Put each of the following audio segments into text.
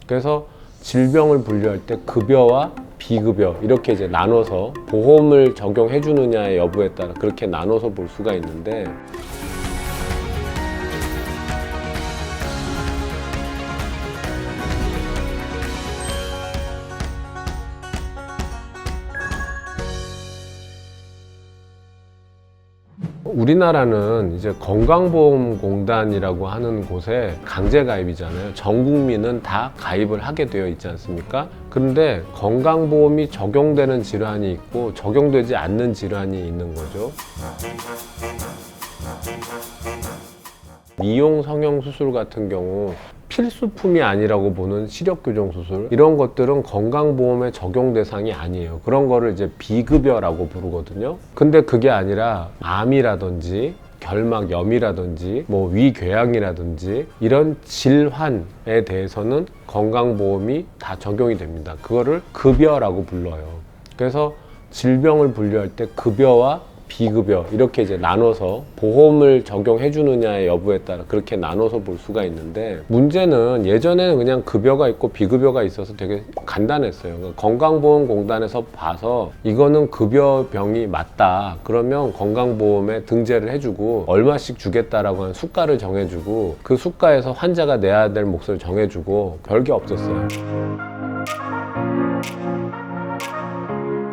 그래서 질병을 분류할 때 급여와 비급여 이렇게 이제 나눠서 보험을 적용해 주느냐의 여부에 따라 그렇게 나눠서 볼 수가 있는데, 우리나라는 이제 건강보험공단이라고 하는 곳에 강제 가입이잖아요. 전 국민은 다 가입을 하게 되어 있지 않습니까? 그런데 건강보험이 적용되는 질환이 있고 적용되지 않는 질환이 있는 거죠. 미용 성형 수술 같은 경우 필수품이 아니라고 보는 시력 교정 수술, 이런 것들은 건강보험의 적용 대상이 아니에요. 그런 거를 이제 비급여라고 부르거든요. 근데 그게 아니라 암이라든지 결막염이라든지 뭐 위궤양이라든지 이런 질환에 대해서는 건강보험이 다 적용이 됩니다. 그거를 급여라고 불러요. 그래서 질병을 분류할 때 급여와 비급여 이렇게 이제 나눠서 보험을 적용해 주느냐의 여부에 따라 그렇게 나눠서 볼 수가 있는데, 문제는 예전에는 그냥 급여가 있고 비급여가 있어서 되게 간단했어요. 그러니까 건강보험공단에서 봐서 이거는 급여병이 맞다 그러면 건강보험에 등재를 해주고 얼마씩 주겠다라고 하는 수가를 정해주고 그 수가에서 환자가 내야 될 몫을 정해주고 별게 없었어요.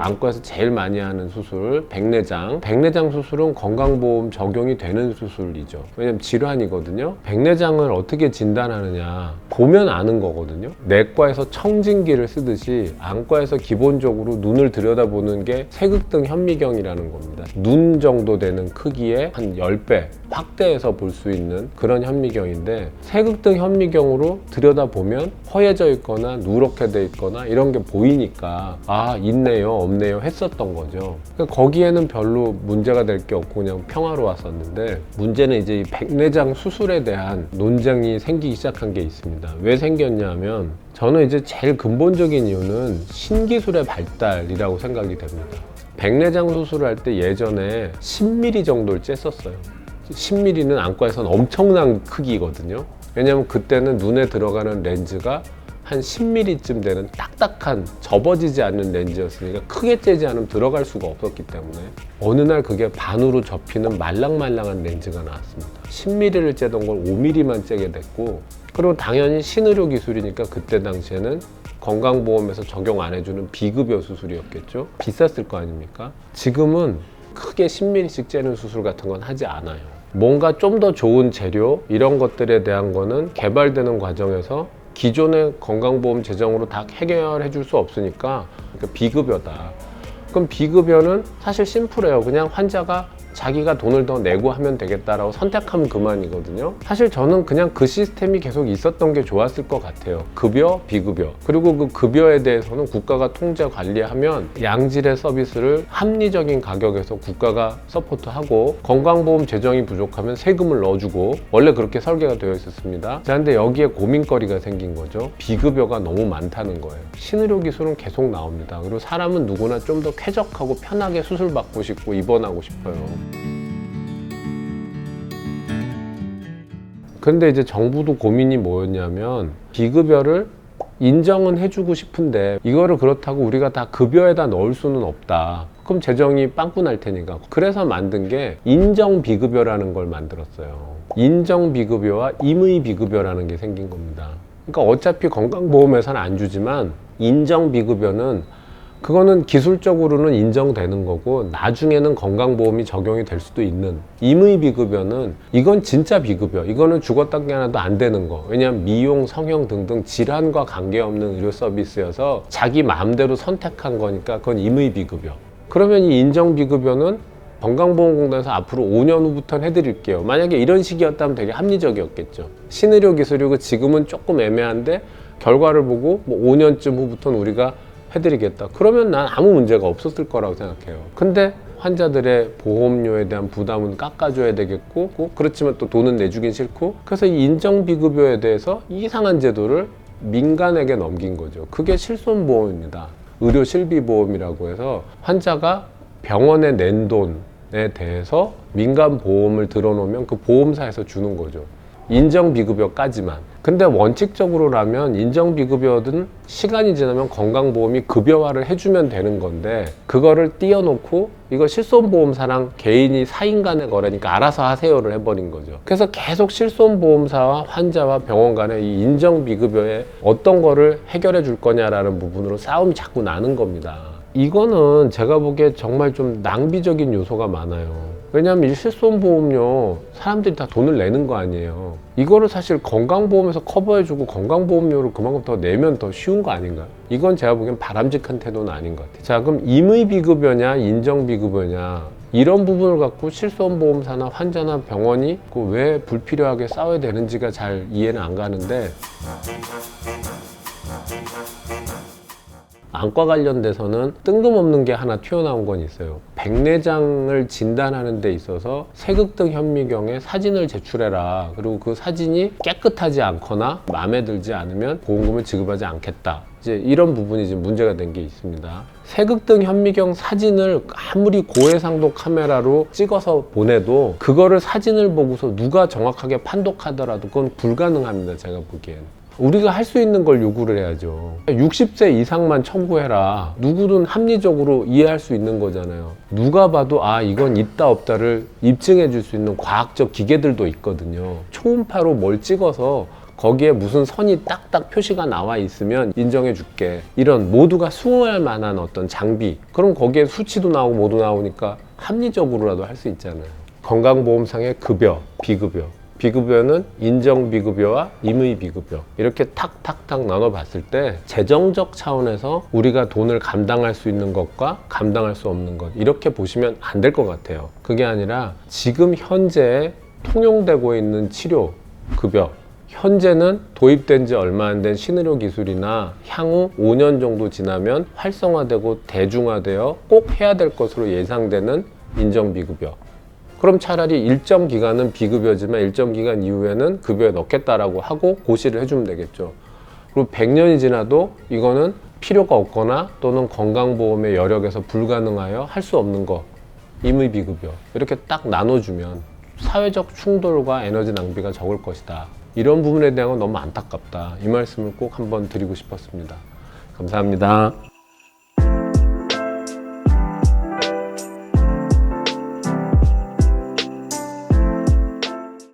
안과에서 제일 많이 하는 수술, 백내장. 백내장 수술은 건강보험 적용이 되는 수술이죠. 왜냐면 질환이거든요. 백내장을 어떻게 진단하느냐, 보면 아는 거거든요. 내과에서 청진기를 쓰듯이 안과에서 기본적으로 눈을 들여다보는 게 세극등 현미경이라는 겁니다. 눈 정도 되는 크기의 한 10배 확대해서 볼 수 있는 그런 현미경인데, 세극등 현미경으로 들여다보면 허해져 있거나 누렇게 돼 있거나 이런 게 보이니까 아, 있네요 없네요 했었던 거죠. 그러니까 거기에는 별로 문제가 될 게 없고 그냥 평화로웠었는데, 문제는 이제 이 백내장 수술에 대한 논쟁이 생기기 시작한 게 있습니다. 왜 생겼냐면, 저는 이제 제일 근본적인 이유는 신기술의 발달이라고 생각이 됩니다. 백내장 수술을 할 때 예전에 10mm 정도를 쬐었어요. 10mm는 안과에서는 엄청난 크기거든요. 왜냐면 그때는 눈에 들어가는 렌즈가 한 10mm쯤 되는 딱딱한 접어지지 않는 렌즈였으니까 크게 째지 않으면 들어갈 수가 없었기 때문에 어느 날 그게 반으로 접히는 말랑말랑한 렌즈가 나왔습니다. 10mm를 째던 걸 5mm만 째게 됐고, 그리고 당연히 신의료 기술이니까 그때 당시에는 건강보험에서 적용 안 해주는 비급여 수술이었겠죠. 비쌌을 거 아닙니까? 지금은 크게 10mm씩 째는 수술 같은 건 하지 않아요. 뭔가 좀 더 좋은 재료 이런 것들에 대한 거는 개발되는 과정에서 기존의 건강보험 재정으로 다 해결해 줄 수 없으니까 비급여다. 그럼 비급여는 사실 심플해요. 그냥 환자가 자기가 돈을 더 내고 하면 되겠다라고 선택하면 그만이거든요. 사실 저는 그냥 그 시스템이 계속 있었던 게 좋았을 것 같아요. 급여, 비급여. 그리고 그 급여에 대해서는 국가가 통제 관리하면 양질의 서비스를 합리적인 가격에서 국가가 서포트하고, 건강보험 재정이 부족하면 세금을 넣어주고, 원래 그렇게 설계가 되어 있었습니다. 자, 근데 여기에 고민거리가 생긴 거죠. 비급여가 너무 많다는 거예요. 신의료 기술은 계속 나옵니다. 그리고 사람은 누구나 좀 더 쾌적하고 편하게 수술받고 싶고 입원하고 싶어요. 근데 이제 정부도 고민이 뭐였냐면, 비급여를 인정은 해주고 싶은데 이거를 그렇다고 우리가 다 급여에다 넣을 수는 없다. 그럼 재정이 빵꾸 날 테니까. 그래서 만든 게 인정비급여라는 걸 만들었어요. 인정비급여와 임의비급여라는 게 생긴 겁니다. 그러니까 어차피 건강보험에서는 안 주지만 인정비급여는 그거는 기술적으로는 인정되는 거고 나중에는 건강보험이 적용이 될 수도 있는, 임의비급여는 이건 진짜 비급여, 이거는 죽었다 깨어나도 안 되는 거. 왜냐하면 미용, 성형 등등 질환과 관계없는 의료 서비스여서 자기 마음대로 선택한 거니까 그건 임의비급여. 그러면 이 인정비급여는 건강보험공단에서 앞으로 5년 후부터는 해드릴게요. 만약에 이런 식이었다면 되게 합리적이었겠죠. 신의료 기술이고 지금은 조금 애매한데 결과를 보고 뭐 5년쯤 후부터는 우리가 해드리겠다. 그러면 난 아무 문제가 없었을 거라고 생각해요. 근데 환자들의 보험료에 대한 부담은 깎아줘야 되겠고, 그렇지만 또 돈은 내주긴 싫고, 그래서 이 인정비급여에 대해서 이상한 제도를 민간에게 넘긴 거죠. 그게 실손보험입니다. 의료실비보험이라고 해서 환자가 병원에 낸 돈에 대해서 민간보험을 들어놓으면 그 보험사에서 주는 거죠. 인정비급여까지만. 근데 원칙적으로라면 인정비급여든 시간이 지나면 건강보험이 급여화를 해주면 되는 건데, 그거를 띄워놓고 이거 실손보험사랑 개인이 사인 간의 거래니까 알아서 하세요를 해버린 거죠. 그래서 계속 실손보험사와 환자와 병원 간의 이 인정비급여에 어떤 거를 해결해 줄 거냐라는 부분으로 싸움이 자꾸 나는 겁니다. 이거는 제가 보기에 정말 좀 낭비적인 요소가 많아요. 왜냐하면 이 실손보험료 사람들이 다 돈을 내는 거 아니에요. 이거를 사실 건강보험에서 커버해주고 건강보험료를 그만큼 더 내면 더 쉬운 거 아닌가요? 이건 제가 보기엔 바람직한 태도는 아닌 것 같아요. 자, 그럼 임의비급여냐 인정비급여냐, 이런 부분을 갖고 실손보험사나 환자나 병원이 왜 불필요하게 싸워야 되는지가 잘 이해는 안 가는데, 안과 관련돼서는 뜬금없는 게 하나 튀어나온 건 있어요. 백내장을 진단하는 데 있어서 세극등 현미경에 사진을 제출해라. 그리고 그 사진이 깨끗하지 않거나 마음에 들지 않으면 보험금을 지급하지 않겠다. 이제 이런 부분이 지금 문제가 된 게 있습니다. 세극등 현미경 사진을 아무리 고해상도 카메라로 찍어서 보내도 그거를 사진을 보고서 누가 정확하게 판독하더라도 그건 불가능합니다. 제가 보기엔. 우리가 할 수 있는 걸 요구를 해야죠. 60세 이상만 청구해라. 누구든 합리적으로 이해할 수 있는 거잖아요. 누가 봐도 이건 있다 없다를 입증해 줄 수 있는 과학적 기계들도 있거든요. 초음파로 뭘 찍어서 거기에 무슨 선이 딱딱 표시가 나와 있으면 인정해 줄게. 이런 모두가 수긍할 만한 어떤 장비. 그럼 거기에 수치도 나오고 모두 나오니까 합리적으로라도 할 수 있잖아요. 건강보험상의 급여, 비급여. 비급여는 인정비급여와 임의비급여, 이렇게 탁탁탁 나눠봤을 때 재정적 차원에서 우리가 돈을 감당할 수 있는 것과 감당할 수 없는 것, 이렇게 보시면 안 될 것 같아요. 그게 아니라 지금 현재 통용되고 있는 치료, 급여, 현재는 도입된 지 얼마 안 된 신의료 기술이나 향후 5년 정도 지나면 활성화되고 대중화되어 꼭 해야 될 것으로 예상되는 인정비급여. 그럼 차라리 일정 기간은 비급여지만 일정 기간 이후에는 급여에 넣겠다라고 하고 고시를 해주면 되겠죠. 그리고 100년이 지나도 이거는 필요가 없거나 또는 건강보험의 여력에서 불가능하여 할 수 없는 거, 임의비급여, 이렇게 딱 나눠주면 사회적 충돌과 에너지 낭비가 적을 것이다. 이런 부분에 대한 건 너무 안타깝다. 이 말씀을 꼭 한번 드리고 싶었습니다. 감사합니다.